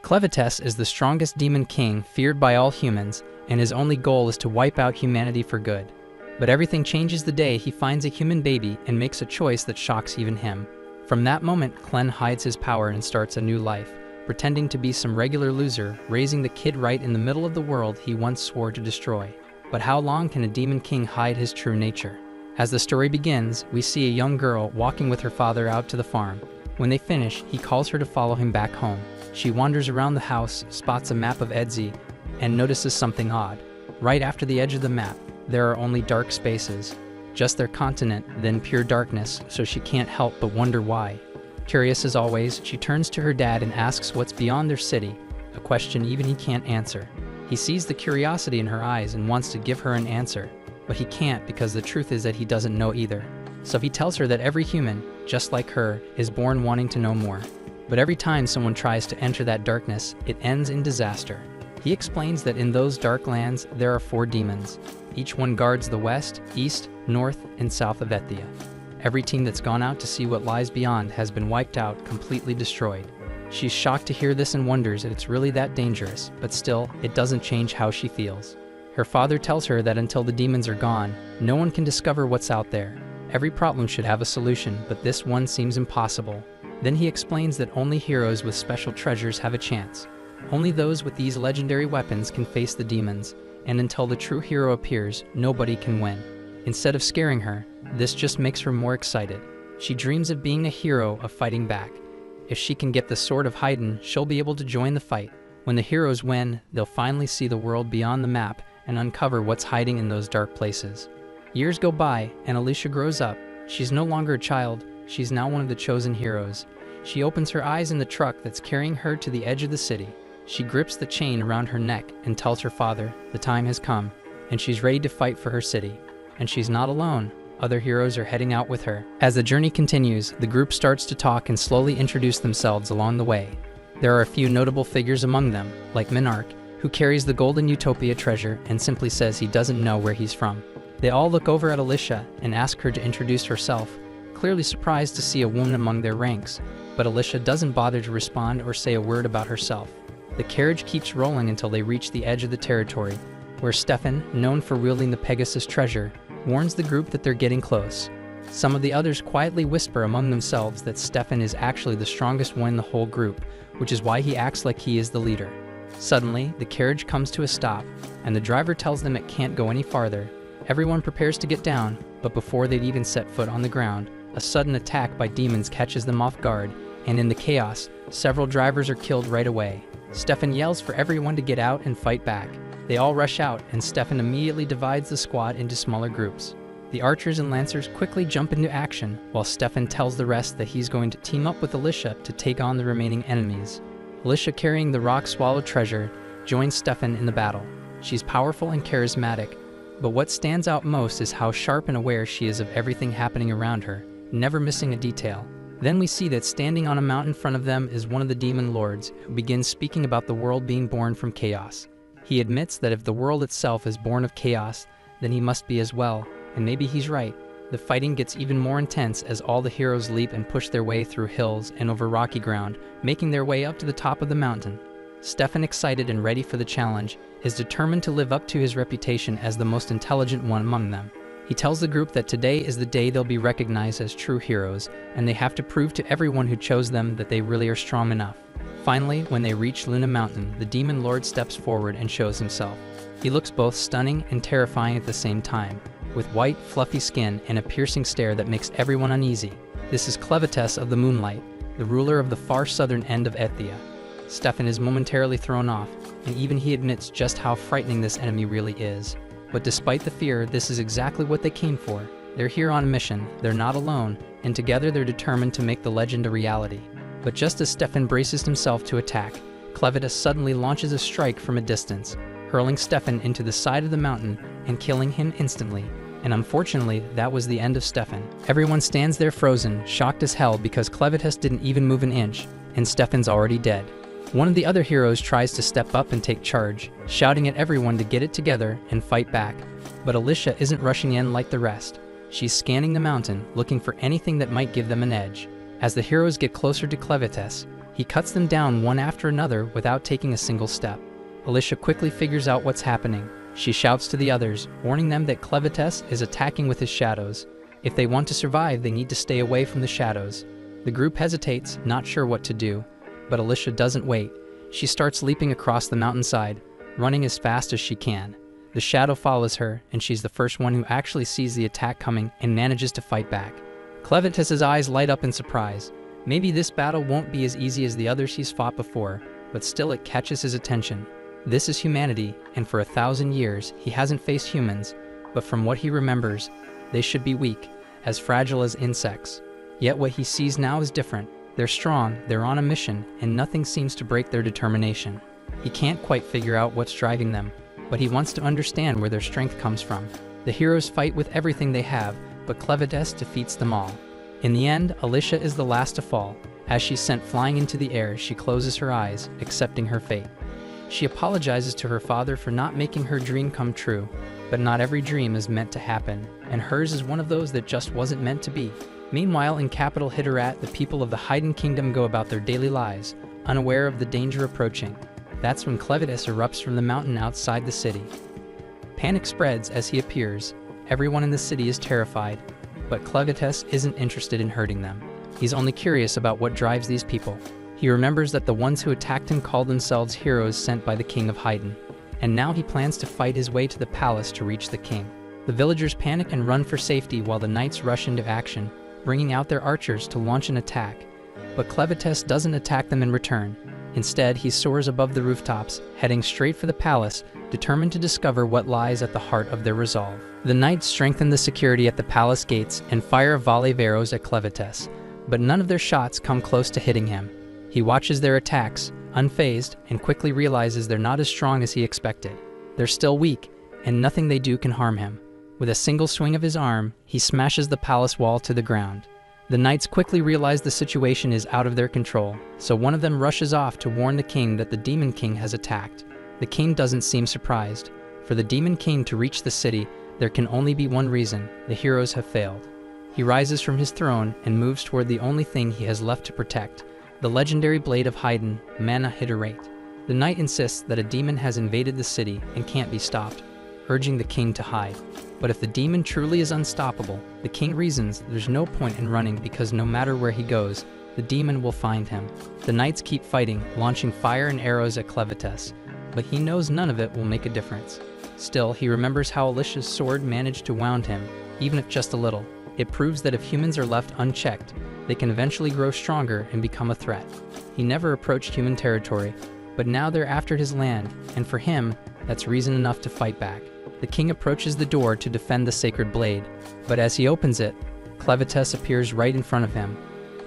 Clevatess is the strongest demon king feared by all humans, and his only goal is to wipe out humanity for good. But everything changes the day he finds a human baby and makes a choice that shocks even him. From that moment, Clen hides his power and starts a new life, pretending to be some regular loser, raising the kid right in the middle of the world he once swore to destroy. But how long can a demon king hide his true nature? As the story begins, we see a young girl walking with her father out to the farm. When they finish, he calls her to follow him back home. She wanders around the house, spots a map of Edzi, and notices something odd. Right after the edge of the map, there are only dark spaces. Just their continent, then pure darkness, so she can't help but wonder why. Curious as always, she turns to her dad and asks what's beyond their city, a question even he can't answer. He sees the curiosity in her eyes and wants to give her an answer, but he can't because the truth is that he doesn't know either. So he tells her that every human, just like her, is born wanting to know more. But every time someone tries to enter that darkness, it ends in disaster. He explains that in those dark lands, there are 4 demons. Each one guards the west, east, north, and south of Ethia. Every team that's gone out to see what lies beyond has been wiped out, completely destroyed. She's shocked to hear this and wonders if it's really that dangerous, but still, it doesn't change how she feels. Her father tells her that until the demons are gone, no one can discover what's out there. Every problem should have a solution, but this one seems impossible. Then he explains that only heroes with special treasures have a chance. Only those with these legendary weapons can face the demons, and until the true hero appears, nobody can win. Instead of scaring her, this just makes her more excited. She dreams of being a hero, of fighting back. If she can get the Sword of Haydn, she'll be able to join the fight. When the heroes win, they'll finally see the world beyond the map and uncover what's hiding in those dark places. Years go by, and Alicia grows up. She's no longer a child, she's now one of the chosen heroes. She opens her eyes in the truck that's carrying her to the edge of the city. She grips the chain around her neck and tells her father the time has come, and she's ready to fight for her city. And she's not alone. Other heroes are heading out with her. As the journey continues, the group starts to talk and slowly introduce themselves along the way. There are a few notable figures among them, like Minarch, who carries the Golden Utopia treasure and simply says he doesn't know where he's from. They all look over at Alicia and ask her to introduce herself, clearly surprised to see a woman among their ranks, but Alicia doesn't bother to respond or say a word about herself. The carriage keeps rolling until they reach the edge of the territory, where Stefan, known for wielding the Pegasus treasure, warns the group that they're getting close. Some of the others quietly whisper among themselves that Stefan is actually the strongest one in the whole group, which is why he acts like he is the leader. Suddenly, the carriage comes to a stop, and the driver tells them it can't go any farther. Everyone prepares to get down, but before they'd even set foot on the ground, a sudden attack by demons catches them off guard, and in the chaos, several drivers are killed right away. Stefan yells for everyone to get out and fight back. They all rush out, and Stefan immediately divides the squad into smaller groups. The archers and lancers quickly jump into action, while Stefan tells the rest that he's going to team up with Alicia to take on the remaining enemies. Alicia, carrying the rock-swallowed treasure, joins Stefan in the battle. She's powerful and charismatic, but what stands out most is how sharp and aware she is of everything happening around her, never missing a detail. Then we see that standing on a mountain in front of them is one of the demon lords, who begins speaking about the world being born from chaos. He admits that if the world itself is born of chaos, then he must be as well, and maybe he's right. The fighting gets even more intense as all the heroes leap and push their way through hills and over rocky ground, making their way up to the top of the mountain. Stefan, excited and ready for the challenge, is determined to live up to his reputation as the most intelligent one among them. He tells the group that today is the day they'll be recognized as true heroes, and they have to prove to everyone who chose them that they really are strong enough. Finally, when they reach Luna Mountain, the demon lord steps forward and shows himself. He looks both stunning and terrifying at the same time, with white, fluffy skin and a piercing stare that makes everyone uneasy. This is Clevatess of the Moonlight, the ruler of the far southern end of Ethia. Stefan is momentarily thrown off, and even he admits just how frightening this enemy really is. But despite the fear, this is exactly what they came for. They're here on a mission, they're not alone, and together they're determined to make the legend a reality. But just as Stefan braces himself to attack, Clevatess suddenly launches a strike from a distance, hurling Stefan into the side of the mountain and killing him instantly. And unfortunately, that was the end of Stefan. Everyone stands there frozen, shocked as hell because Clevatess didn't even move an inch, and Stefan's already dead. One of the other heroes tries to step up and take charge, shouting at everyone to get it together and fight back. But Alicia isn't rushing in like the rest. She's scanning the mountain, looking for anything that might give them an edge. As the heroes get closer to Clevatess, He cuts them down one after another without taking a single step. Alicia quickly figures out what's happening. She shouts to the others, warning them that Clevatess is attacking with his shadows. If they want to survive, they need to stay away from the shadows. The group hesitates, not sure what to do, but Alicia doesn't wait. She starts leaping across the mountainside, running as fast as she can. The shadow follows her, and she's the first one who actually sees the attack coming and manages to fight back. Clevatess's eyes light up in surprise. Maybe this battle won't be as easy as the others he's fought before, but still it catches his attention. This is humanity, and for 1,000 years he hasn't faced humans, but from what he remembers, they should be weak, as fragile as insects. Yet what he sees now is different. They're strong, they're on a mission, and nothing seems to break their determination. He can't quite figure out what's driving them, but he wants to understand where their strength comes from. The heroes fight with everything they have, but Clevatess defeats them all. In the end, Alicia is the last to fall. As she's sent flying into the air, she closes her eyes, accepting her fate. She apologizes to her father for not making her dream come true, but not every dream is meant to happen, and hers is one of those that just wasn't meant to be. Meanwhile, in capital Hitterat, the people of the Haydn Kingdom go about their daily lives, unaware of the danger approaching. That's when Clevatess erupts from the mountain outside the city. Panic spreads as he appears. Everyone in the city is terrified, but Clevatess isn't interested in hurting them. He's only curious about what drives these people. He remembers that the ones who attacked him called themselves heroes sent by the king of Haydn, and now he plans to fight his way to the palace to reach the king. The villagers panic and run for safety while the knights rush into action, bringing out their archers to launch an attack. But Clevatess doesn't attack them in return. Instead, he soars above the rooftops, heading straight for the palace, determined to discover what lies at the heart of their resolve. The knights strengthen the security at the palace gates and fire a volley of arrows at Clevatess, but none of their shots come close to hitting him. He watches their attacks, unfazed, and quickly realizes they're not as strong as he expected. They're still weak, and nothing they do can harm him. With a single swing of his arm, he smashes the palace wall to the ground. The knights quickly realize the situation is out of their control, so one of them rushes off to warn the king that the Demon King has attacked. The king doesn't seem surprised. For the Demon King to reach the city, there can only be one reason: the heroes have failed. He rises from his throne and moves toward the only thing he has left to protect, the legendary blade of Haydn, Mana Hitterate. The knight insists that a demon has invaded the city and can't be stopped, urging the king to hide. But if the demon truly is unstoppable, the king reasons there's no point in running because no matter where he goes, the demon will find him. The knights keep fighting, launching fire and arrows at Clevatess, but he knows none of it will make a difference. Still, he remembers how Alicia's sword managed to wound him, even if just a little. It proves that if humans are left unchecked, they can eventually grow stronger and become a threat. He never approached human territory, but now they're after his land, and for him, that's reason enough to fight back. The king approaches the door to defend the sacred blade, but as he opens it, Clevatess appears right in front of him.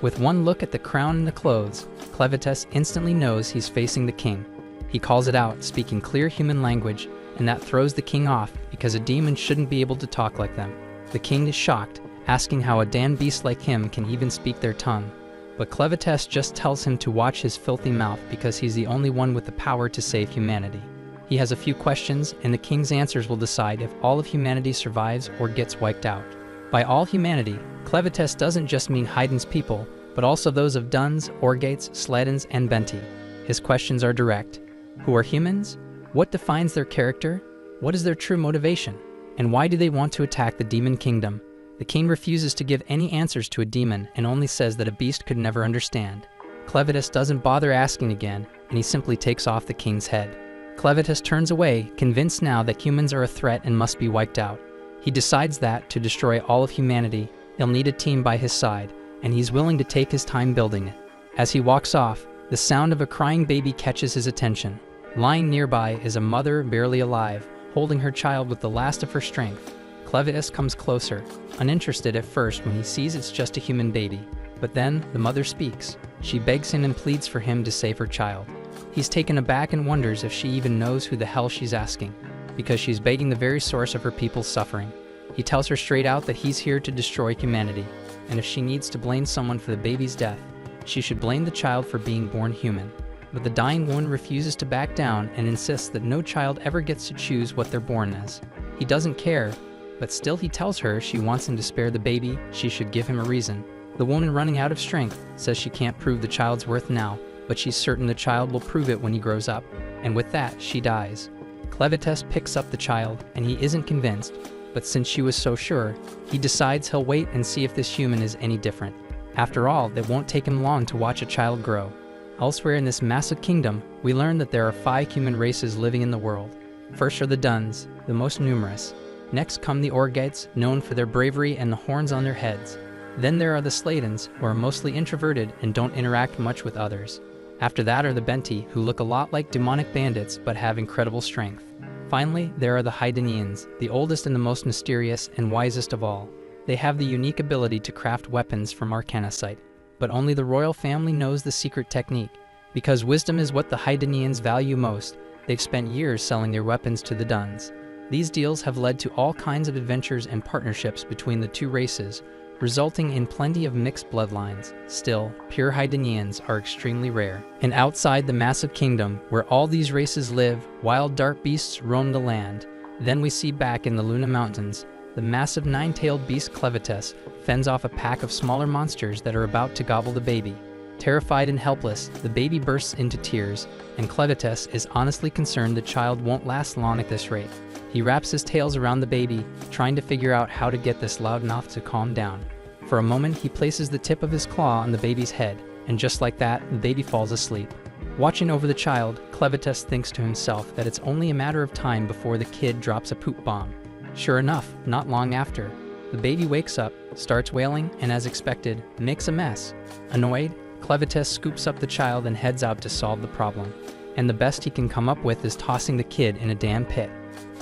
With one look at the crown and the clothes, Clevatess instantly knows he's facing the king. He calls it out, speaking clear human language, and that throws the king off because a demon shouldn't be able to talk like them. The king is shocked, asking how a damned beast like him can even speak their tongue. But Clevatess just tells him to watch his filthy mouth because he's the only one with the power to save humanity. He has a few questions, and the king's answers will decide if all of humanity survives or gets wiped out. By all humanity, Clevatess doesn't just mean Haydn's people, but also those of Duns, Orgates, Sledens, and Benti. His questions are direct. Who are humans? What defines their character? What is their true motivation? And why do they want to attack the Demon Kingdom? The king refuses to give any answers to a demon and only says that a beast could never understand. Clevatess doesn't bother asking again, and he simply takes off the king's head. Clevatess turns away, convinced now that humans are a threat and must be wiped out. He decides that, to destroy all of humanity, he'll need a team by his side, and he's willing to take his time building it. As he walks off, the sound of a crying baby catches his attention. Lying nearby is a mother barely alive, holding her child with the last of her strength. Clevatess comes closer, uninterested at first when he sees it's just a human baby. But then, the mother speaks. She begs him and pleads for him to save her child. He's taken aback and wonders if she even knows who the hell she's asking, because she's begging the very source of her people's suffering. He tells her straight out that he's here to destroy humanity, and if she needs to blame someone for the baby's death, she should blame the child for being born human. But the dying woman refuses to back down and insists that no child ever gets to choose what they're born as. He doesn't care, but still he tells her if she wants him to spare the baby, she should give him a reason. The woman, running out of strength, says she can't prove the child's worth now, but she's certain the child will prove it when he grows up, and with that, she dies. Clevatess picks up the child, and he isn't convinced, but since she was so sure, he decides he'll wait and see if this human is any different. After all, it won't take him long to watch a child grow. Elsewhere in this massive kingdom, we learn that there are 5 human races living in the world. First are the Duns, the most numerous. Next come the Orgites, known for their bravery and the horns on their heads. Then there are the Slatans, who are mostly introverted and don't interact much with others. After that are the Benti, who look a lot like demonic bandits but have incredible strength. Finally, there are the Hydanians, the oldest and the most mysterious and wisest of all. They have the unique ability to craft weapons from arcanocite, but only the royal family knows the secret technique. Because wisdom is what the Hydanians value most, they've spent years selling their weapons to the Duns. These deals have led to all kinds of adventures and partnerships between the two races, resulting in plenty of mixed bloodlines. Still, pure Hydanians are extremely rare. And outside the massive kingdom, where all these races live, wild dark beasts roam the land. Then we see back in the Luna Mountains, the massive 9-tailed beast Clevatess fends off a pack of smaller monsters that are about to gobble the baby. Terrified and helpless, the baby bursts into tears, and Clevatess is honestly concerned the child won't last long at this rate. He wraps his tails around the baby, trying to figure out how to get this loud enough to calm down. For a moment, he places the tip of his claw on the baby's head, and just like that, the baby falls asleep. Watching over the child, Clevatess thinks to himself that it's only a matter of time before the kid drops a poop bomb. Sure enough, not long after, the baby wakes up, starts wailing, and as expected, makes a mess. Annoyed, Clevatess scoops up the child and heads out to solve the problem. And the best he can come up with is tossing the kid in a damn pit.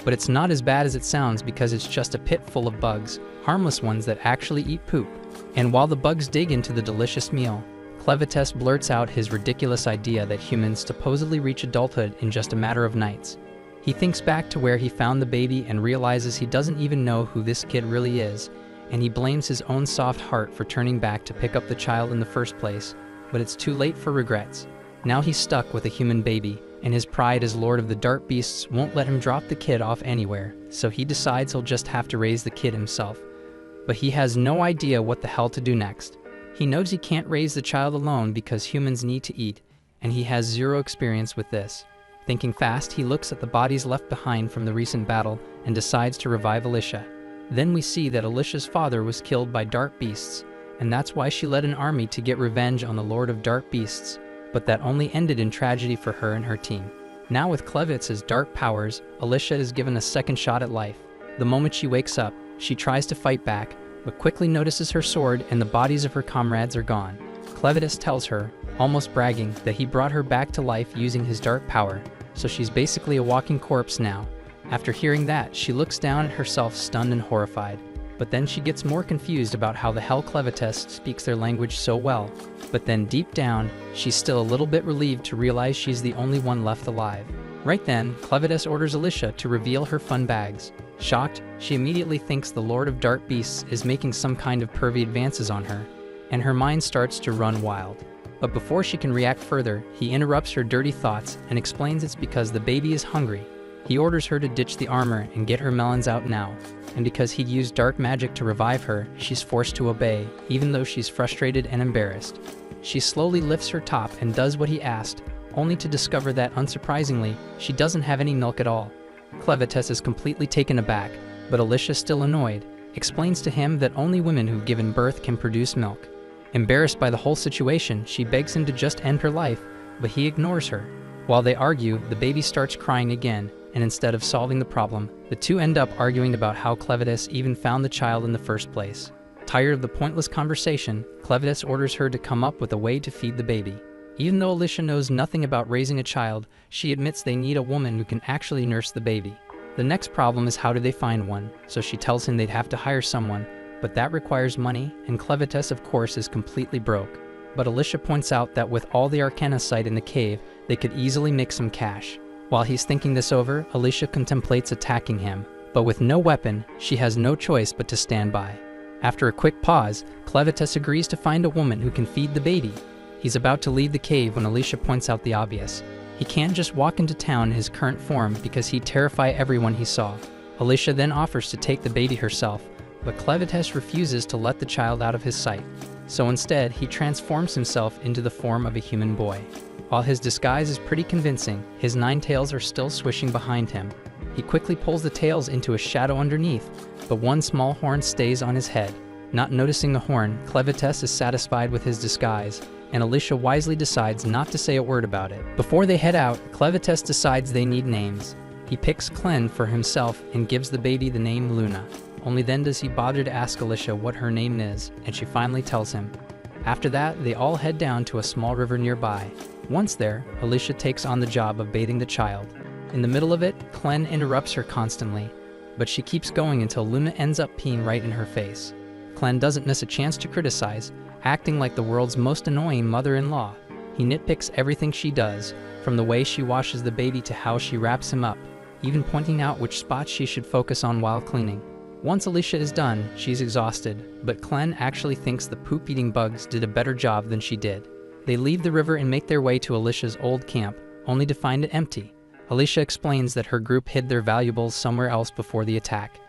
But it's not as bad as it sounds because it's just a pit full of bugs, harmless ones that actually eat poop. And while the bugs dig into the delicious meal, Clevatess blurts out his ridiculous idea that humans supposedly reach adulthood in just a matter of nights. He thinks back to where he found the baby and realizes he doesn't even know who this kid really is, and he blames his own soft heart for turning back to pick up the child in the first place, but it's too late for regrets. Now he's stuck with a human baby, and his pride as Lord of the Dark Beasts won't let him drop the kid off anywhere, so he decides he'll just have to raise the kid himself. But he has no idea what the hell to do next. He knows he can't raise the child alone because humans need to eat, and he has zero experience with this. Thinking fast, he looks at the bodies left behind from the recent battle and decides to revive Alicia. Then we see that Alicia's father was killed by dark beasts, and that's why she led an army to get revenge on the Lord of Dark Beasts, but that only ended in tragedy for her and her team. Now with Clevatess's dark powers, Alicia is given a second shot at life. The moment she wakes up, she tries to fight back, but quickly notices her sword and the bodies of her comrades are gone. Clevatess tells her, almost bragging, that he brought her back to life using his dark power, so she's basically a walking corpse now. After hearing that, she looks down at herself stunned and horrified. But then she gets more confused about how the hell Clevatess speaks their language so well. But then deep down, she's still a little bit relieved to realize she's the only one left alive. Right then, Clevatess orders Alicia to reveal her fun bags. Shocked, she immediately thinks the Lord of Dark Beasts is making some kind of pervy advances on her, and her mind starts to run wild. But before she can react further, he interrupts her dirty thoughts and explains it's because the baby is hungry. He orders her to ditch the armor and get her melons out now, and because he'd used dark magic to revive her, she's forced to obey, even though she's frustrated and embarrassed. She slowly lifts her top and does what he asked, only to discover that, unsurprisingly, she doesn't have any milk at all. Clevatess is completely taken aback, but Alicia, still annoyed, explains to him that only women who've given birth can produce milk. Embarrassed by the whole situation, she begs him to just end her life, but he ignores her. While they argue, the baby starts crying again, and instead of solving the problem, the two end up arguing about how Clevatess even found the child in the first place. Tired of the pointless conversation, Clevatess orders her to come up with a way to feed the baby. Even though Alicia knows nothing about raising a child, she admits they need a woman who can actually nurse the baby. The next problem is how do they find one, so she tells him they'd have to hire someone, but that requires money, and Clevatess of course is completely broke. But Alicia points out that with all the arcanocite in the cave, they could easily make some cash. While he's thinking this over, Alicia contemplates attacking him, but with no weapon, she has no choice but to stand by. After a quick pause, Clevatess agrees to find a woman who can feed the baby. He's about to leave the cave when Alicia points out the obvious. He can't just walk into town in his current form because he'd terrify everyone he saw. Alicia then offers to take the baby herself, but Clevatess refuses to let the child out of his sight. So instead, he transforms himself into the form of a human boy. While his disguise is pretty convincing, his 9 tails are still swishing behind him. He quickly pulls the tails into a shadow underneath, but one small horn stays on his head. Not noticing the horn, Clevatess is satisfied with his disguise, and Alicia wisely decides not to say a word about it. Before they head out, Clevatess decides they need names. He picks Clen for himself and gives the baby the name Luna. Only then does he bother to ask Alicia what her name is, and she finally tells him. After that, they all head down to a small river nearby. Once there, Alicia takes on the job of bathing the child. In the middle of it, Clen interrupts her constantly, but she keeps going until Luna ends up peeing right in her face. Clen doesn't miss a chance to criticize, acting like the world's most annoying mother-in-law. He nitpicks everything she does, from the way she washes the baby to how she wraps him up, even pointing out which spots she should focus on while cleaning. Once Alicia is done, she's exhausted, but Clen actually thinks the poop-eating bugs did a better job than she did. They leave the river and make their way to Alicia's old camp, only to find it empty. Alicia explains that her group hid their valuables somewhere else before the attack.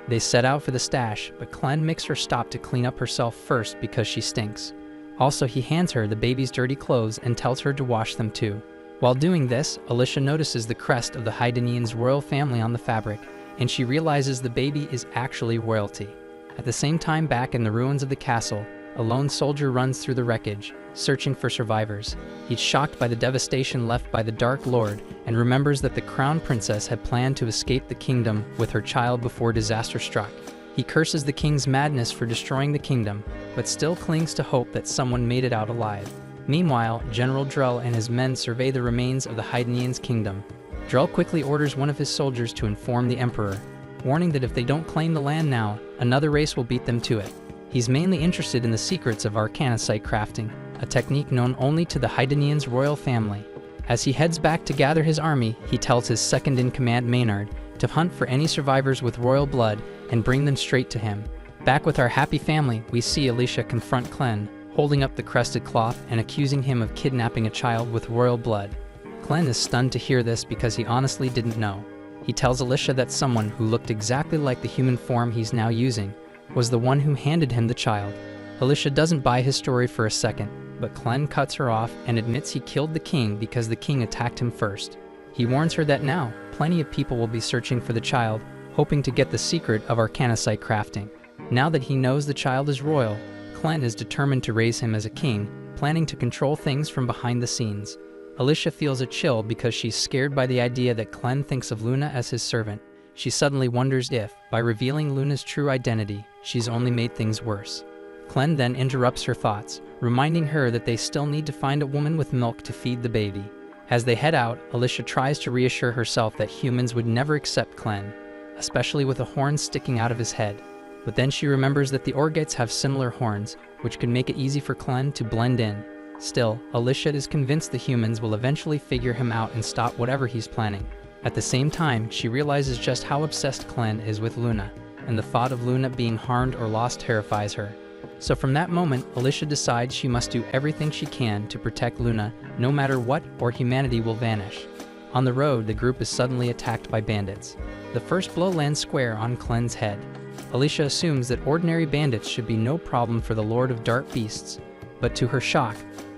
They set out for the stash, but Clen makes her stop to clean up herself first because she stinks. Also, he hands her the baby's dirty clothes and tells her to wash them too. While doing this, Alicia notices the crest of the Haidanians' royal family on the fabric, and she realizes the baby is actually royalty. At the same time, back in the ruins of the castle, a lone soldier runs through the wreckage, searching for survivors. He's shocked by the devastation left by the Dark Lord and remembers that the crown princess had planned to escape the kingdom with her child before disaster struck. He curses the king's madness for destroying the kingdom, but still clings to hope that someone made it out alive. Meanwhile, General Drell and his men survey the remains of the Haidanians' kingdom. Drell quickly orders one of his soldiers to inform the emperor, warning that if they don't claim the land now, another race will beat them to it. He's mainly interested in the secrets of arcanasite crafting, a technique known only to the Haidanians' royal family. As he heads back to gather his army, he tells his second-in-command Maynard to hunt for any survivors with royal blood and bring them straight to him. Back with our happy family, we see Alicia confront Clen, holding up the crested cloth and accusing him of kidnapping a child with royal blood. Clen is stunned to hear this because he honestly didn't know. He tells Alicia that someone who looked exactly like the human form he's now using was the one who handed him the child. Alicia doesn't buy his story for a second, but Clen cuts her off and admits he killed the king because the king attacked him first. He warns her that now, plenty of people will be searching for the child, hoping to get the secret of arcanasite crafting. Now that he knows the child is royal, Clen is determined to raise him as a king, planning to control things from behind the scenes. Alicia feels a chill because she's scared by the idea that Clen thinks of Luna as his servant. She suddenly wonders if, by revealing Luna's true identity, she's only made things worse. Clen then interrupts her thoughts, reminding her that they still need to find a woman with milk to feed the baby. As they head out, Alicia tries to reassure herself that humans would never accept Clen, especially with a horn sticking out of his head. But then she remembers that the Orgites have similar horns, which could make it easy for Clen to blend in. Still, Alicia is convinced the humans will eventually figure him out and stop whatever he's planning. At the same time, she realizes just how obsessed Clen is with Luna, and the thought of Luna being harmed or lost terrifies her. So from that moment, Alicia decides she must do everything she can to protect Luna, no matter what, or humanity will vanish. On the road, the group is suddenly attacked by bandits. The first blow lands square on Clen's head. Alicia assumes that ordinary bandits should be no problem for the Lord of Dark Beasts, but to her shock,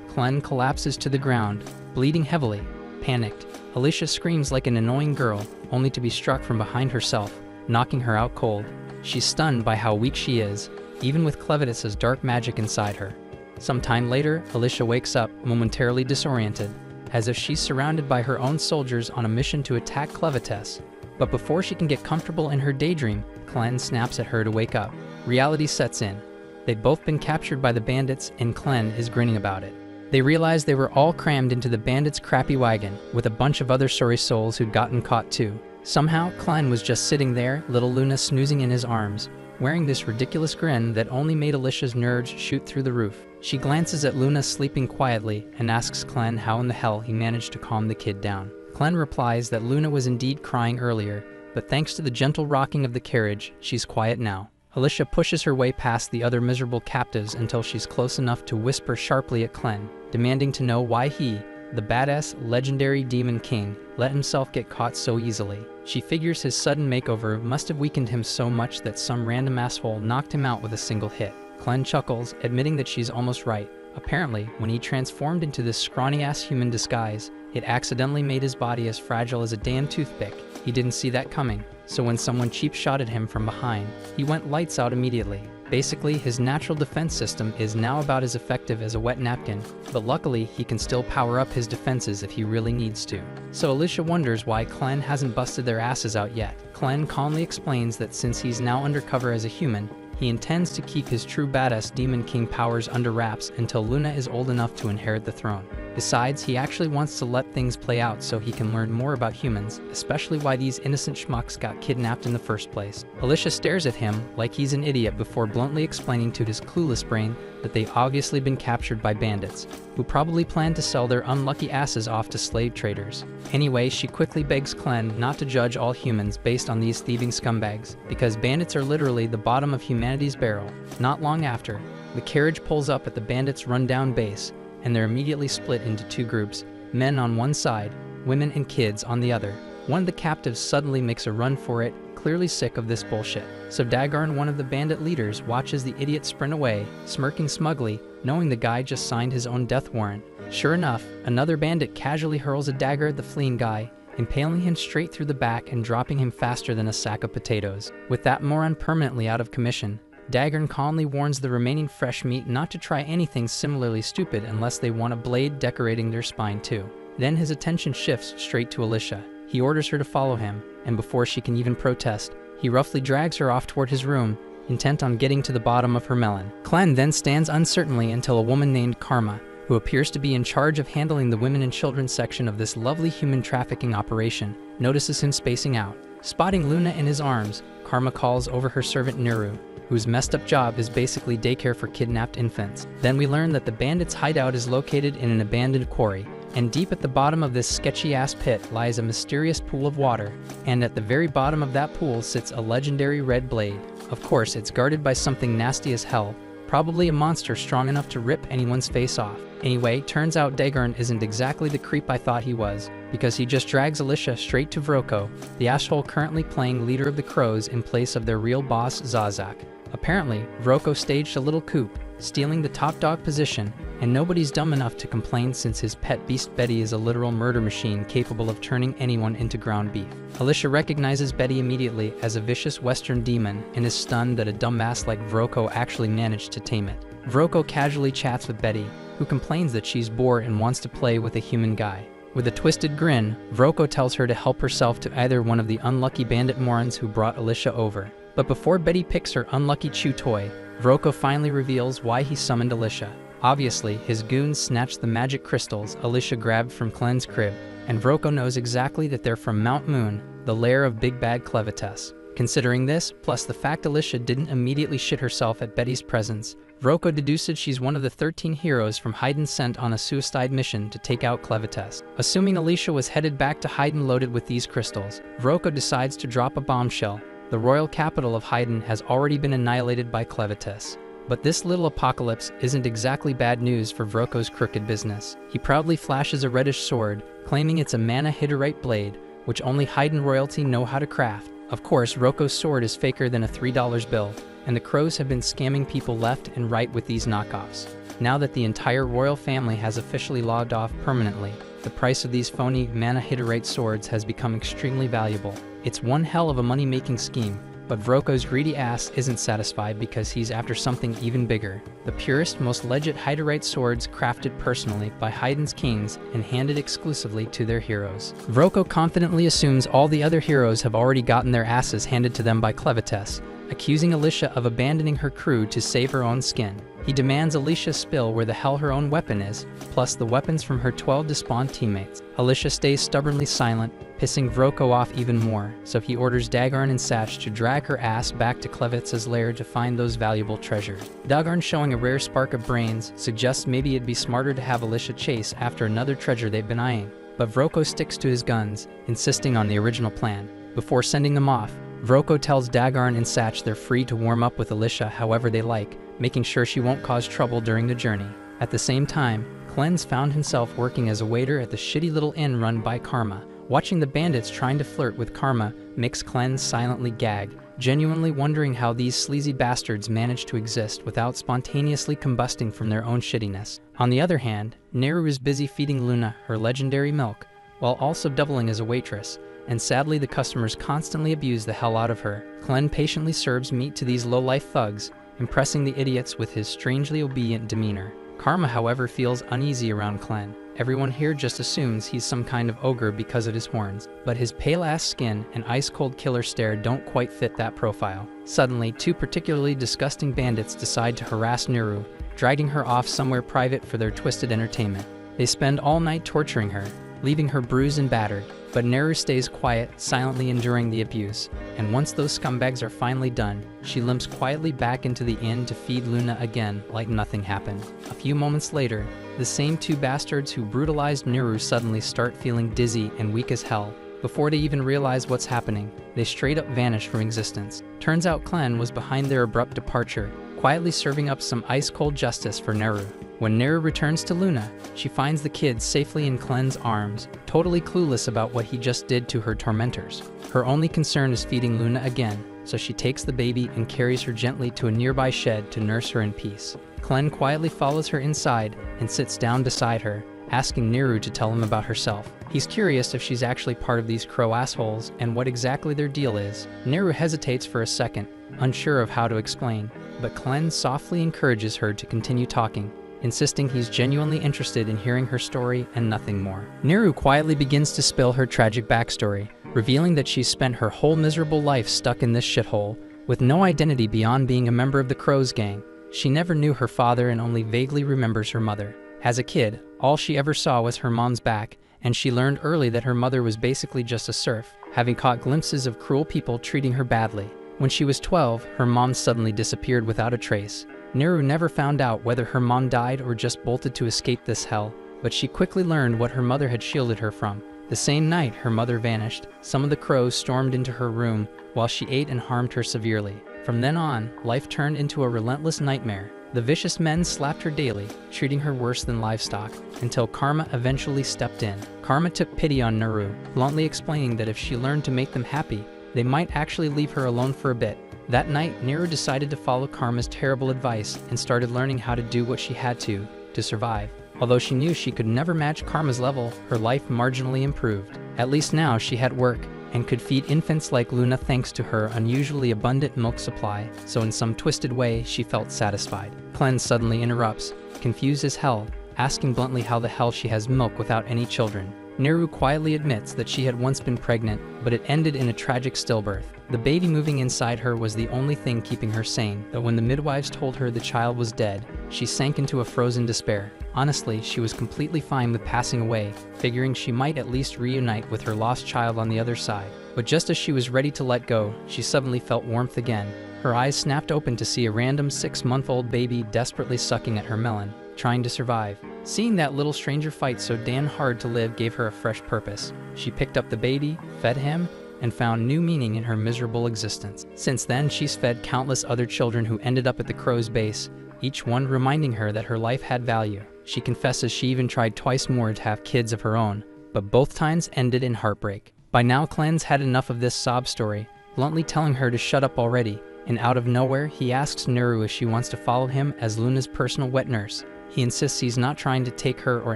Clen collapses to the ground, bleeding heavily. Panicked, Alicia screams like an annoying girl, only to be struck from behind herself, knocking her out cold. She's stunned by how weak she is, even with Clevatess's dark magic inside her. Some time later, Alicia wakes up, momentarily disoriented, as if she's surrounded by her own soldiers on a mission to attack Clevatess. But before she can get comfortable in her daydream, Clen snaps at her to wake up. Reality sets in. They'd both been captured by the bandits, and Clen is grinning about it. They realize they were all crammed into the bandits' crappy wagon, with a bunch of other sorry souls who'd gotten caught too. Somehow, Clen was just sitting there, little Luna snoozing in his arms, wearing this ridiculous grin that only made Alicia's nerves shoot through the roof. She glances at Luna sleeping quietly and asks Clen how in the hell he managed to calm the kid down. Clen replies that Luna was indeed crying earlier, but thanks to the gentle rocking of the carriage, she's quiet now. Alicia pushes her way past the other miserable captives until she's close enough to whisper sharply at Clen, demanding to know why he, the badass, legendary Demon King, let himself get caught so easily. She figures his sudden makeover must have weakened him so much that some random asshole knocked him out with a single hit. Clen chuckles, admitting that she's almost right. Apparently, when he transformed into this scrawny-ass human disguise, it accidentally made his body as fragile as a damn toothpick. He didn't see that coming, so when someone cheap-shotted him from behind, he went lights out immediately. Basically, his natural defense system is now about as effective as a wet napkin, but luckily he can still power up his defenses if he really needs to. So Alicia wonders why Clen hasn't busted their asses out yet. Clen calmly explains that since he's now undercover as a human, he intends to keep his true badass Demon King powers under wraps until Luna is old enough to inherit the throne. Besides, he actually wants to let things play out so he can learn more about humans, especially why these innocent schmucks got kidnapped in the first place. Alicia stares at him like he's an idiot before bluntly explaining to his clueless brain that they've obviously been captured by bandits, who probably plan to sell their unlucky asses off to slave traders. Anyway, she quickly begs Clen not to judge all humans based on these thieving scumbags, because bandits are literally the bottom of humanity's barrel. Not long after, the carriage pulls up at the bandits' rundown base, and they're immediately split into two groups, men on one side, women and kids on the other. One of the captives suddenly makes a run for it, clearly sick of this bullshit. So Dagarn, one of the bandit leaders, watches the idiot sprint away, smirking smugly, knowing the guy just signed his own death warrant. Sure enough, another bandit casually hurls a dagger at the fleeing guy, impaling him straight through the back and dropping him faster than a sack of potatoes. With that moron permanently out of commission, Dagarn calmly warns the remaining fresh meat not to try anything similarly stupid unless they want a blade decorating their spine too. Then his attention shifts straight to Alicia. He orders her to follow him, and before she can even protest, he roughly drags her off toward his room, intent on getting to the bottom of her melon. Clen then stands uncertainly until a woman named Karma, who appears to be in charge of handling the women and children section of this lovely human trafficking operation, notices him spacing out. Spotting Luna in his arms, Karma calls over her servant Nuru, whose messed up job is basically daycare for kidnapped infants. Then we learn that the bandits' hideout is located in an abandoned quarry, and deep at the bottom of this sketchy-ass pit lies a mysterious pool of water, and at the very bottom of that pool sits a legendary red blade. Of course, it's guarded by something nasty as hell, probably a monster strong enough to rip anyone's face off. Anyway, turns out Dagarn isn't exactly the creep I thought he was, because he just drags Alicia straight to Vroko, the asshole currently playing leader of the Crows in place of their real boss Zazak. Apparently, Vroko staged a little coup, stealing the top dog position, and nobody's dumb enough to complain since his pet beast Betty is a literal murder machine capable of turning anyone into ground beef. Alicia recognizes Betty immediately as a vicious western demon and is stunned that a dumbass like Vroko actually managed to tame it. Vroko casually chats with Betty, who complains that she's bored and wants to play with a human guy. With a twisted grin, Vroko tells her to help herself to either one of the unlucky bandit morons who brought Alicia over. But before Betty picks her unlucky chew toy, Vroko finally reveals why he summoned Alicia. Obviously, his goons snatched the magic crystals Alicia grabbed from Clen's crib, and Vroko knows exactly that they're from Mount Moon, the lair of Big Bad Clevatess. Considering this, plus the fact Alicia didn't immediately shit herself at Betty's presence, Vroko deduces she's one of the 13 heroes from Haydn sent on a suicide mission to take out Clevatess. Assuming Alicia was headed back to Haydn loaded with these crystals, Vroko decides to drop a bombshell. The royal capital of Haydn has already been annihilated by Clevatess. But this little apocalypse isn't exactly bad news for Vroko's crooked business. He proudly flashes a reddish sword, claiming it's a mana hiterite blade, which only Haydn royalty know how to craft. Of course, Vroko's sword is faker than a $3 bill, and the Crows have been scamming people left and right with these knockoffs. Now that the entire royal family has officially logged off permanently, the price of these phony mana hiterite swords has become extremely valuable. It's one hell of a money-making scheme, but Vroko's greedy ass isn't satisfied because he's after something even bigger. The purest, most legit hiterite swords crafted personally by Haydn's kings and handed exclusively to their heroes. Vroko confidently assumes all the other heroes have already gotten their asses handed to them by Clevatess, accusing Alicia of abandoning her crew to save her own skin. He demands Alicia spill where the hell her own weapon is, plus the weapons from her 12 despawned teammates. Alicia stays stubbornly silent, pissing Vroko off even more, so he orders Dagarn and Satch to drag her ass back to Clevatess's lair to find those valuable treasures. Dagarn, showing a rare spark of brains, suggests maybe it'd be smarter to have Alicia chase after another treasure they've been eyeing, but Vroko sticks to his guns, insisting on the original plan. Before sending them off, Vroko tells Dagarn and Satch they're free to warm up with Alicia however they like, making sure she won't cause trouble during the journey. At the same time, Clen's found himself working as a waiter at the shitty little inn run by Karma. Watching the bandits trying to flirt with Karma makes Clen silently gag, genuinely wondering how these sleazy bastards manage to exist without spontaneously combusting from their own shittiness. On the other hand, Neru is busy feeding Luna her legendary milk, while also doubling as a waitress, and sadly the customers constantly abuse the hell out of her. Clen patiently serves meat to these low-life thugs, impressing the idiots with his strangely obedient demeanor. Karma, however, feels uneasy around Clen. Everyone here just assumes he's some kind of ogre because of his horns, but his pale-ass skin and ice-cold killer stare don't quite fit that profile. Suddenly, two particularly disgusting bandits decide to harass Neru, dragging her off somewhere private for their twisted entertainment. They spend all night torturing her, leaving her bruised and battered, but Neru stays quiet, silently enduring the abuse, and once those scumbags are finally done, she limps quietly back into the inn to feed Luna again like nothing happened. A few moments later, the same two bastards who brutalized Neru suddenly start feeling dizzy and weak as hell. Before they even realize what's happening, they straight up vanish from existence. Turns out Clen was behind their abrupt departure, quietly serving up some ice-cold justice for Neru. When Neru returns to Luna, she finds the kids safely in Clen's arms, totally clueless about what he just did to her tormentors. Her only concern is feeding Luna again, so she takes the baby and carries her gently to a nearby shed to nurse her in peace. Clen quietly follows her inside and sits down beside her, asking Neru to tell him about herself. He's curious if she's actually part of these crow assholes and what exactly their deal is. Neru hesitates for a second, unsure of how to explain, but Clen softly encourages her to continue talking, insisting he's genuinely interested in hearing her story and nothing more. Neru quietly begins to spill her tragic backstory, revealing that she's spent her whole miserable life stuck in this shithole, with no identity beyond being a member of the Crows gang. She never knew her father and only vaguely remembers her mother. As a kid, all she ever saw was her mom's back, and she learned early that her mother was basically just a serf, having caught glimpses of cruel people treating her badly. When she was 12, her mom suddenly disappeared without a trace. Neru never found out whether her mom died or just bolted to escape this hell, but she quickly learned what her mother had shielded her from. The same night her mother vanished, some of the crows stormed into her room while she ate and harmed her severely. From then on, life turned into a relentless nightmare. The vicious men slapped her daily, treating her worse than livestock, until Karma eventually stepped in. Karma took pity on Neru, bluntly explaining that if she learned to make them happy, they might actually leave her alone for a bit. That night, Neru decided to follow Karma's terrible advice and started learning how to do what she had to survive. Although she knew she could never match Karma's level, her life marginally improved. At least now she had work and could feed infants like Luna thanks to her unusually abundant milk supply, so in some twisted way she felt satisfied. Clen suddenly interrupts, confused as hell, asking bluntly how the hell she has milk without any children. Neru quietly admits that she had once been pregnant, but it ended in a tragic stillbirth. The baby moving inside her was the only thing keeping her sane, but when the midwives told her the child was dead, she sank into a frozen despair. Honestly, she was completely fine with passing away, figuring she might at least reunite with her lost child on the other side. But just as she was ready to let go, she suddenly felt warmth again. Her eyes snapped open to see a random 6-month-old baby desperately sucking at her melon, trying to survive. Seeing that little stranger fight so damn hard to live gave her a fresh purpose. She picked up the baby, fed him, and found new meaning in her miserable existence. Since then, she's fed countless other children who ended up at the Crow's base, each one reminding her that her life had value. She confesses she even tried twice more to have kids of her own, but both times ended in heartbreak. By now, Clen's had enough of this sob story, bluntly telling her to shut up already, and out of nowhere, he asks Neru if she wants to follow him as Luna's personal wet nurse. He insists he's not trying to take her or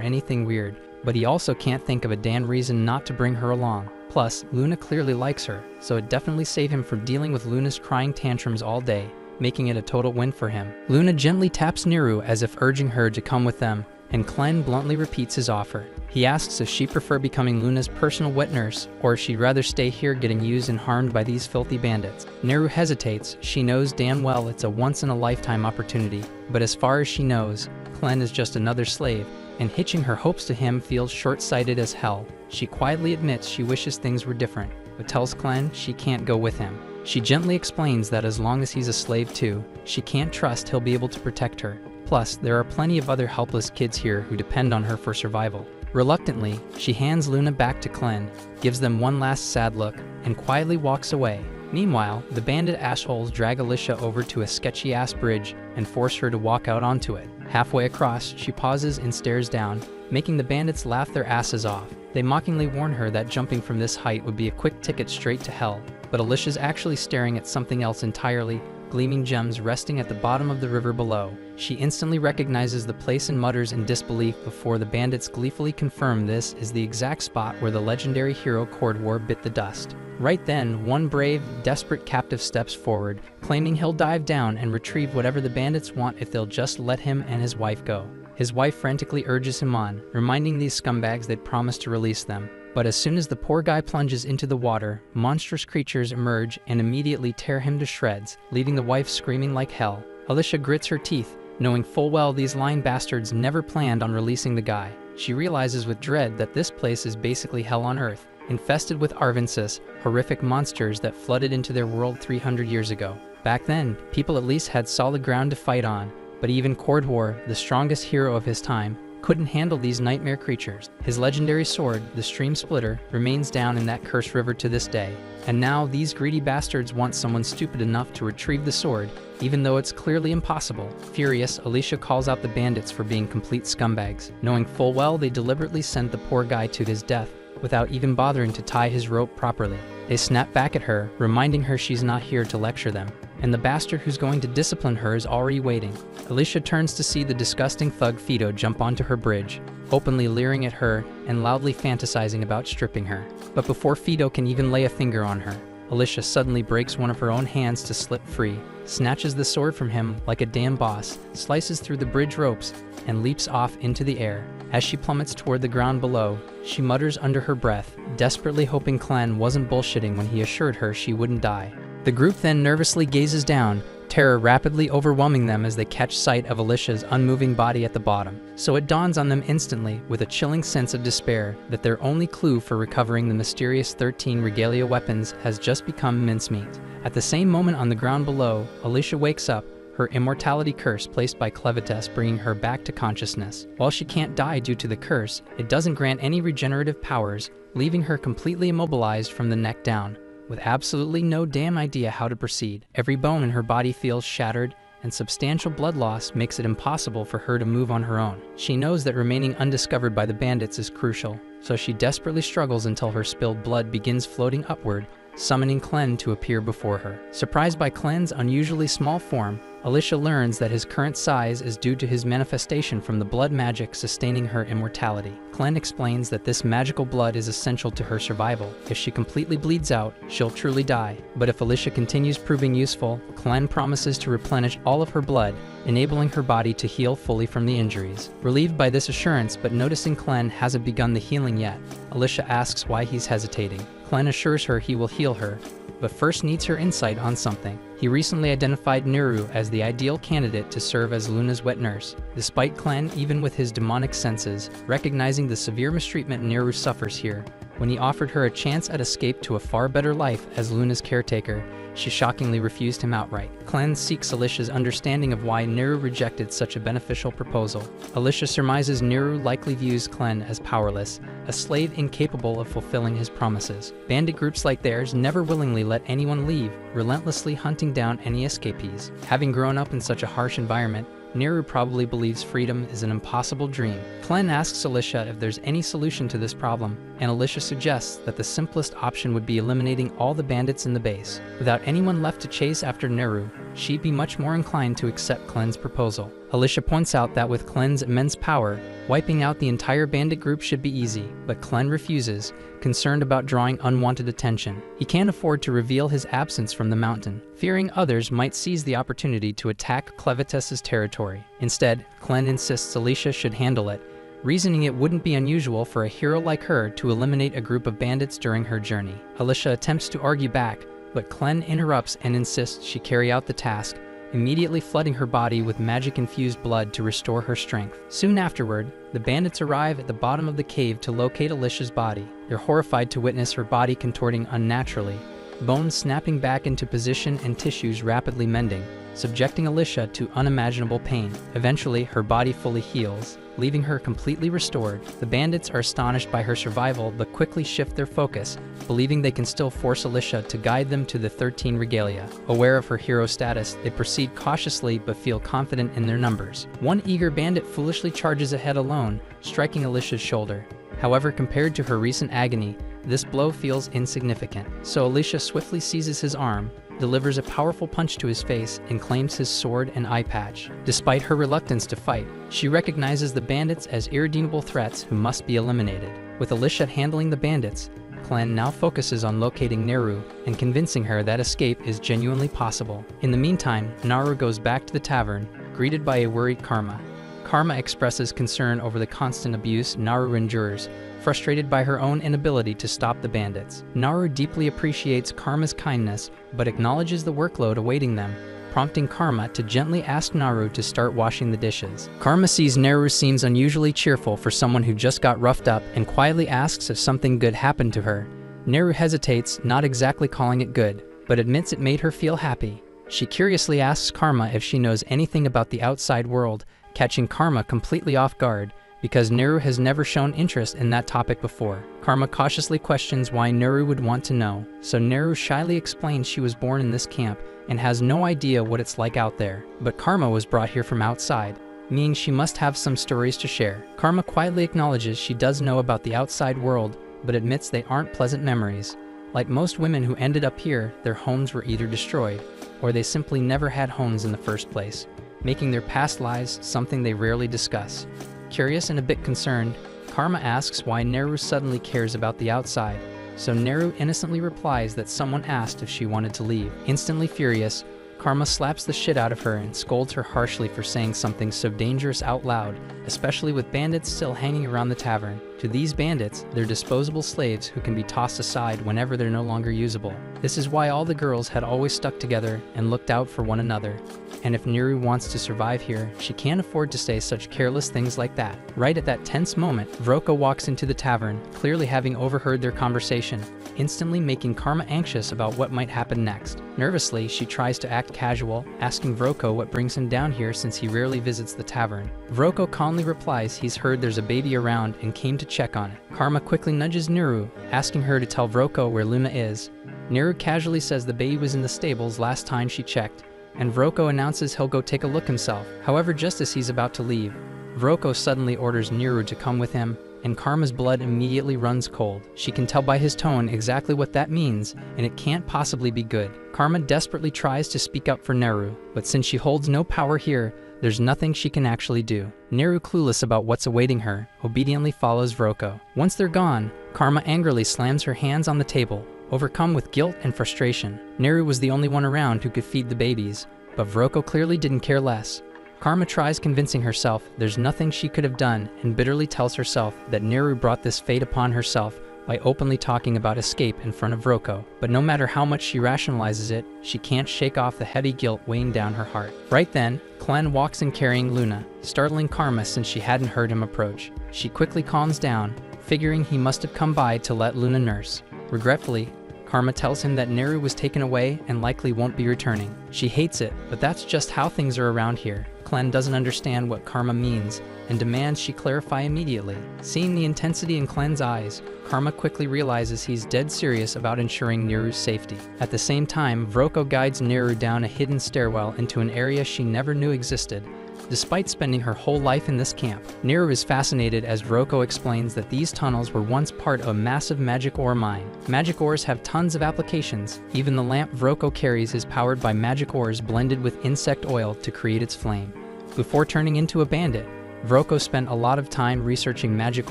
anything weird, but he also can't think of a damn reason not to bring her along. Plus, Luna clearly likes her, so it definitely saved him from dealing with Luna's crying tantrums all day, making it a total win for him. Luna gently taps Neru as if urging her to come with them, and Clen bluntly repeats his offer. He asks if she'd prefer becoming Luna's personal wet nurse, or if she'd rather stay here getting used and harmed by these filthy bandits. Neru hesitates. She knows damn well it's a once-in-a-lifetime opportunity, but as far as she knows, Clen is just another slave, and hitching her hopes to him feels short-sighted as hell. She quietly admits she wishes things were different, but tells Clen she can't go with him. She gently explains that as long as he's a slave too, she can't trust he'll be able to protect her. Plus, there are plenty of other helpless kids here who depend on her for survival. Reluctantly, she hands Luna back to Clen, gives them one last sad look, and quietly walks away. Meanwhile, the bandit assholes drag Alicia over to a sketchy-ass bridge and force her to walk out onto it. Halfway across, she pauses and stares down, making the bandits laugh their asses off. They mockingly warn her that jumping from this height would be a quick ticket straight to hell. but Alicia's actually staring at something else entirely, gleaming gems resting at the bottom of the river below. She instantly recognizes the place and mutters in disbelief before the bandits gleefully confirm this is the exact spot where the legendary hero Cordwar bit the dust. Right then, one brave, desperate captive steps forward, claiming he'll dive down and retrieve whatever the bandits want if they'll just let him and his wife go. His wife frantically urges him on, reminding these scumbags they'd promised to release them. But as soon as the poor guy plunges into the water, monstrous creatures emerge and immediately tear him to shreds, leaving the wife screaming like hell. Alicia grits her teeth, knowing full well these lying bastards never planned on releasing the guy. She realizes with dread that this place is basically hell on earth, infested with Arvensis, horrific monsters that flooded into their world 300 years ago. Back then, people at least had solid ground to fight on, but even Cordwar, the strongest hero of his time, couldn't handle these nightmare creatures. His legendary sword, the Stream Splitter, remains down in that cursed river to this day. And now these greedy bastards want someone stupid enough to retrieve the sword, even though it's clearly impossible. Furious, Alicia calls out the bandits for being complete scumbags, knowing full well they deliberately sent the poor guy to his death without even bothering to tie his rope properly. They snap back at her, reminding her she's not here to lecture them, and the bastard who's going to discipline her is already waiting. Alicia turns to see the disgusting thug Fido jump onto her bridge, openly leering at her and loudly fantasizing about stripping her. But before Fido can even lay a finger on her, Alicia suddenly breaks one of her own hands to slip free, snatches the sword from him like a damn boss, slices through the bridge ropes, and leaps off into the air. As she plummets toward the ground below, she mutters under her breath, desperately hoping Clan wasn't bullshitting when he assured her she wouldn't die. The group then nervously gazes down, terror rapidly overwhelming them as they catch sight of Alicia's unmoving body at the bottom. So it dawns on them instantly, with a chilling sense of despair, that their only clue for recovering the mysterious 13 regalia weapons has just become mincemeat. At the same moment on the ground below, Alicia wakes up, her immortality curse placed by Clevatess bringing her back to consciousness. While she can't die due to the curse, it doesn't grant any regenerative powers, leaving her completely immobilized from the neck down, with absolutely no damn idea how to proceed. Every bone in her body feels shattered, and substantial blood loss makes it impossible for her to move on her own. She knows that remaining undiscovered by the bandits is crucial, so she desperately struggles until her spilled blood begins floating upward, summoning Clen to appear before her. Surprised by Clen's unusually small form, Alicia learns that his current size is due to his manifestation from the blood magic sustaining her immortality. Clen explains that this magical blood is essential to her survival. If she completely bleeds out, she'll truly die. But if Alicia continues proving useful, Clen promises to replenish all of her blood, enabling her body to heal fully from the injuries. Relieved by this assurance, but noticing Clen hasn't begun the healing yet, Alicia asks why he's hesitating. Clen assures her he will heal her, but first needs her insight on something. He recently identified Neru as the ideal candidate to serve as Luna's wet nurse, despite Clen, even with his demonic senses, recognizing the severe mistreatment Neru suffers here. When he offered her a chance at escape to a far better life as Luna's caretaker, she shockingly refused him outright. Clen seeks Alicia's understanding of why Neru rejected such a beneficial proposal. Alicia surmises Neru likely views Clen as powerless, a slave incapable of fulfilling his promises. Bandit groups like theirs never willingly let anyone leave, relentlessly hunting down any escapees. Having grown up in such a harsh environment, Neru probably believes freedom is an impossible dream. Clen asks Alicia if there's any solution to this problem, and Alicia suggests that the simplest option would be eliminating all the bandits in the base. Without anyone left to chase after Neru, she'd be much more inclined to accept Clen's proposal. Alicia points out that with Clen's immense power, wiping out the entire bandit group should be easy, but Clen refuses, concerned about drawing unwanted attention. He can't afford to reveal his absence from the mountain, fearing others might seize the opportunity to attack Clevatess's territory. Instead, Clen insists Alicia should handle it, reasoning it wouldn't be unusual for a hero like her to eliminate a group of bandits during her journey. Alicia attempts to argue back, but Clen interrupts and insists she carry out the task, immediately flooding her body with magic-infused blood to restore her strength. Soon afterward, the bandits arrive at the bottom of the cave to locate Alicia's body. They're horrified to witness her body contorting unnaturally, bones snapping back into position and tissues rapidly mending, subjecting Alicia to unimaginable pain. Eventually, her body fully heals, leaving her completely restored. The bandits are astonished by her survival but quickly shift their focus, believing they can still force Alicia to guide them to the 13 regalia. Aware of her hero status, they proceed cautiously but feel confident in their numbers. One eager bandit foolishly charges ahead alone, striking Alicia's shoulder. However, compared to her recent agony, this blow feels insignificant. So Alicia swiftly seizes his arm, delivers a powerful punch to his face, and claims his sword and eye patch. Despite her reluctance to fight, she recognizes the bandits as irredeemable threats who must be eliminated. With Alicia handling the bandits, Clan now focuses on locating Neru and convincing her that escape is genuinely possible. In the meantime, Naru goes back to the tavern, greeted by a worried Karma. Karma expresses concern over the constant abuse Naru endures, frustrated by her own inability to stop the bandits. Naru deeply appreciates Karma's kindness, but acknowledges the workload awaiting them, prompting Karma to gently ask Naru to start washing the dishes. Karma sees Naru seems unusually cheerful for someone who just got roughed up and quietly asks if something good happened to her. Naru hesitates, not exactly calling it good, but admits it made her feel happy. She curiously asks Karma if she knows anything about the outside world, catching Karma completely off guard, because Naru has never shown interest in that topic before. Karma cautiously questions why Naru would want to know, so Naru shyly explains she was born in this camp and has no idea what it's like out there. But Karma was brought here from outside, meaning she must have some stories to share. Karma quietly acknowledges she does know about the outside world, but admits they aren't pleasant memories. Like most women who ended up here, their homes were either destroyed, or they simply never had homes in the first place, making their past lives something they rarely discuss. Curious and a bit concerned, Karma asks why Naru suddenly cares about the outside, so Naru innocently replies that someone asked if she wanted to leave. Instantly furious, Karma slaps the shit out of her and scolds her harshly for saying something so dangerous out loud, especially with bandits still hanging around the tavern. To these bandits, they're disposable slaves who can be tossed aside whenever they're no longer usable. This is why all the girls had always stuck together and looked out for one another. And if Naru wants to survive here, she can't afford to say such careless things like that. Right at that tense moment, Vroko walks into the tavern, clearly having overheard their conversation, instantly making Karma anxious about what might happen next. Nervously, she tries to act casual, asking Vroko what brings him down here since he rarely visits the tavern. Vroko calmly replies he's heard there's a baby around and came to check on it. Karma quickly nudges Naru, asking her to tell Vroko where Luna is. Naru casually says the baby was in the stables last time she checked, and Vroko announces he'll go take a look himself. However, just as he's about to leave, Vroko suddenly orders Naru to come with him, and Karma's blood immediately runs cold. She can tell by his tone exactly what that means, and it can't possibly be good. Karma desperately tries to speak up for Naru, but since she holds no power here, there's nothing she can actually do. Naru, clueless about what's awaiting her, obediently follows Vroko. Once they're gone, Karma angrily slams her hands on the table, overcome with guilt and frustration. Naru was the only one around who could feed the babies, but Vroko clearly didn't care less. Karma tries convincing herself there's nothing she could have done and bitterly tells herself that Naru brought this fate upon herself by openly talking about escape in front of Vroko. But no matter how much she rationalizes it, she can't shake off the heavy guilt weighing down her heart. Right then, Clan walks in carrying Luna, startling Karma since she hadn't heard him approach. She quickly calms down, figuring he must have come by to let Luna nurse. Regretfully, Karma tells him that Naru was taken away and likely won't be returning. She hates it, but that's just how things are around here. Clan doesn't understand what Karma means and demands she clarify immediately. Seeing the intensity in Clan's eyes, Karma quickly realizes he's dead serious about ensuring Naru's safety. At the same time, Vroko guides Naru down a hidden stairwell into an area she never knew existed. Despite spending her whole life in this camp, Naru is fascinated as Vroko explains that these tunnels were once part of a massive magic ore mine. Magic ores have tons of applications. Even the lamp Vroko carries is powered by magic ores blended with insect oil to create its flame. Before turning into a bandit, Vroko spent a lot of time researching magic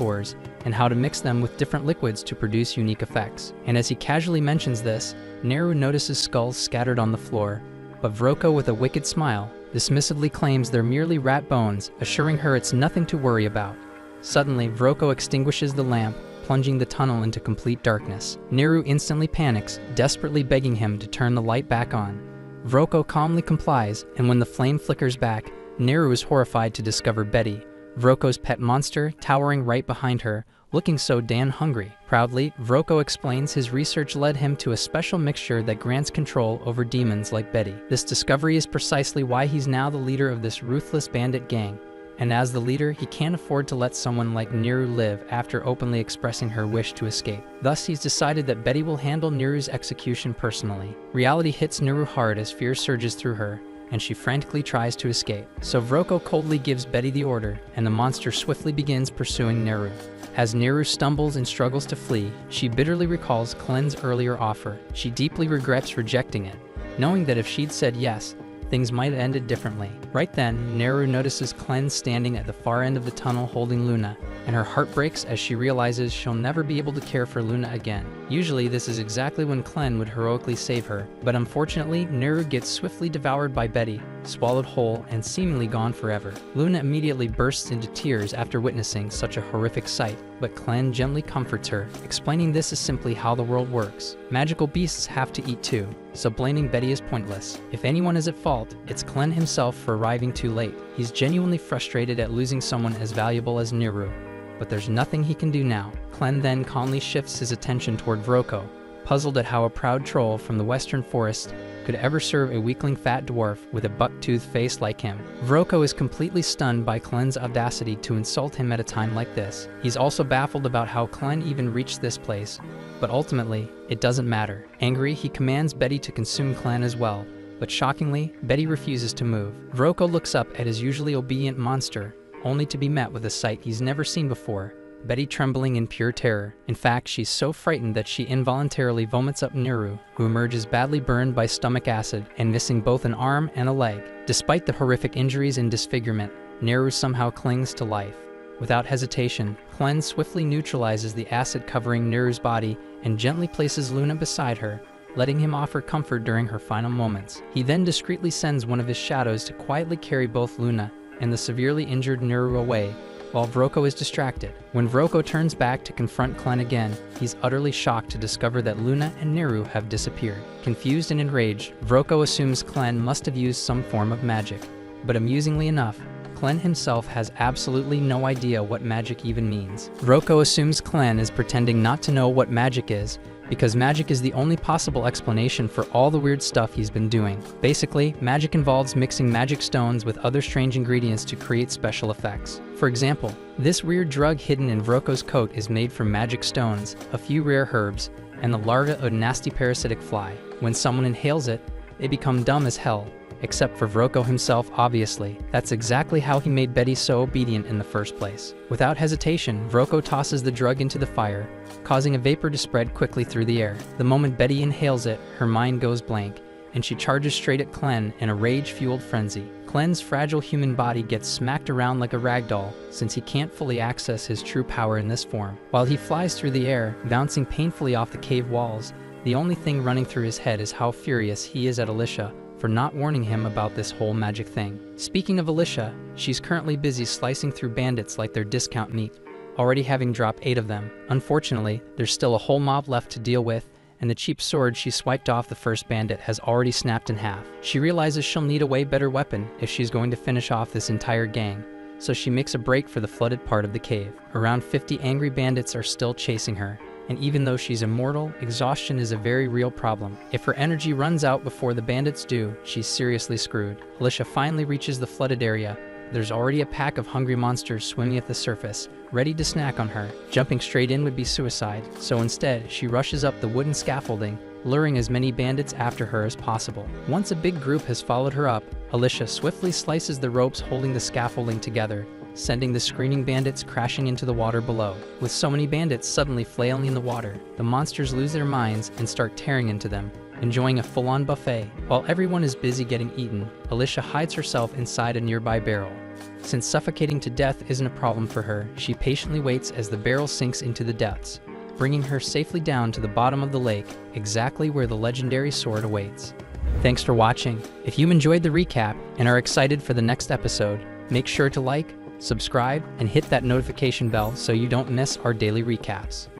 ores and how to mix them with different liquids to produce unique effects. And as he casually mentions this, Naru notices skulls scattered on the floor, but Vroko, with a wicked smile, dismissively claims they're merely rat bones, assuring her it's nothing to worry about. Suddenly, Vroko extinguishes the lamp, plunging the tunnel into complete darkness. Naru instantly panics, desperately begging him to turn the light back on. Vroko calmly complies, and when the flame flickers back, Naru is horrified to discover Betty, Vroko's pet monster, towering right behind her, looking so damn hungry. Proudly, Vroko explains his research led him to a special mixture that grants control over demons like Betty. This discovery is precisely why he's now the leader of this ruthless bandit gang. And as the leader, he can't afford to let someone like Naru live after openly expressing her wish to escape. Thus, he's decided that Betty will handle Naru's execution personally. Reality hits Naru hard as fear surges through her, and she frantically tries to escape. So Vroko coldly gives Betty the order, and the monster swiftly begins pursuing Neru. As Neru stumbles and struggles to flee, she bitterly recalls Klen's earlier offer. She deeply regrets rejecting it, knowing that if she'd said yes, things might have ended differently. Right then, Neru notices Klen standing at the far end of the tunnel holding Luna, and her heart breaks as she realizes she'll never be able to care for Luna again. Usually this is exactly when Klen would heroically save her, but unfortunately Neru gets swiftly devoured by Betty, swallowed whole and seemingly gone forever. Luna immediately bursts into tears after witnessing such a horrific sight, but Klen gently comforts her, explaining this is simply how the world works. Magical beasts have to eat too, so blaming Betty is pointless. If anyone is at fault, it's Klen himself for arriving too late. He's genuinely frustrated at losing someone as valuable as Neru, but there's nothing he can do now. Klen then calmly shifts his attention toward Vroko, puzzled at how a proud troll from the western forest could ever serve a weakling fat dwarf with a buck-toothed face like him. Vroko is completely stunned by Klen's audacity to insult him at a time like this. He's also baffled about how Klen even reached this place, but ultimately, it doesn't matter. Angry, he commands Betty to consume Klen as well, but shockingly, Betty refuses to move. Vroko looks up at his usually obedient monster, only to be met with a sight he's never seen before, Betty trembling in pure terror. In fact, she's so frightened that she involuntarily vomits up Neru, who emerges badly burned by stomach acid and missing both an arm and a leg. Despite the horrific injuries and disfigurement, Neru somehow clings to life. Without hesitation, Klen swiftly neutralizes the acid covering Neru's body and gently places Luna beside her, letting him offer comfort during her final moments. He then discreetly sends one of his shadows to quietly carry both Luna and the severely injured Neru away, while Vroko is distracted. When Vroko turns back to confront Klen again, he's utterly shocked to discover that Luna and Neru have disappeared. Confused and enraged, Vroko assumes Klen must have used some form of magic. But amusingly enough, Klen himself has absolutely no idea what magic even means. Vroko assumes Klen is pretending not to know what magic is, because magic is the only possible explanation for all the weird stuff he's been doing. Basically, magic involves mixing magic stones with other strange ingredients to create special effects. For example, this weird drug hidden in Vroko's coat is made from magic stones, a few rare herbs, and the larva of a nasty parasitic fly. When someone inhales it, they become dumb as hell. Except for Vroko himself, obviously. That's exactly how he made Betty so obedient in the first place. Without hesitation, Vroko tosses the drug into the fire, causing a vapor to spread quickly through the air. The moment Betty inhales it, her mind goes blank, and she charges straight at Klen in a rage-fueled frenzy. Klen's fragile human body gets smacked around like a ragdoll, since he can't fully access his true power in this form. While he flies through the air, bouncing painfully off the cave walls, the only thing running through his head is how furious he is at Alicia for not warning him about this whole magic thing. Speaking of Alicia, she's currently busy slicing through bandits like they're discount meat, already having dropped 8 of them. Unfortunately, there's still a whole mob left to deal with, and the cheap sword she swiped off the first bandit has already snapped in half. She realizes she'll need a way better weapon if she's going to finish off this entire gang, so she makes a break for the flooded part of the cave. Around 50 angry bandits are still chasing her, and even though she's immortal, exhaustion is a very real problem. If her energy runs out before the bandits do, she's seriously screwed. Alicia finally reaches the flooded area. There's already a pack of hungry monsters swimming at the surface, ready to snack on her. Jumping straight in would be suicide, so instead, she rushes up the wooden scaffolding, luring as many bandits after her as possible. Once a big group has followed her up, Alicia swiftly slices the ropes holding the scaffolding together, sending the screaming bandits crashing into the water below. With so many bandits suddenly flailing in the water, the monsters lose their minds and start tearing into them, enjoying a full-on buffet. While everyone is busy getting eaten, Alicia hides herself inside a nearby barrel. Since suffocating to death isn't a problem for her, she patiently waits as the barrel sinks into the depths, bringing her safely down to the bottom of the lake, exactly where the legendary sword awaits. Thanks for watching. If you enjoyed the recap and are excited for the next episode, make sure to like, subscribe, and hit that notification bell so you don't miss our daily recaps.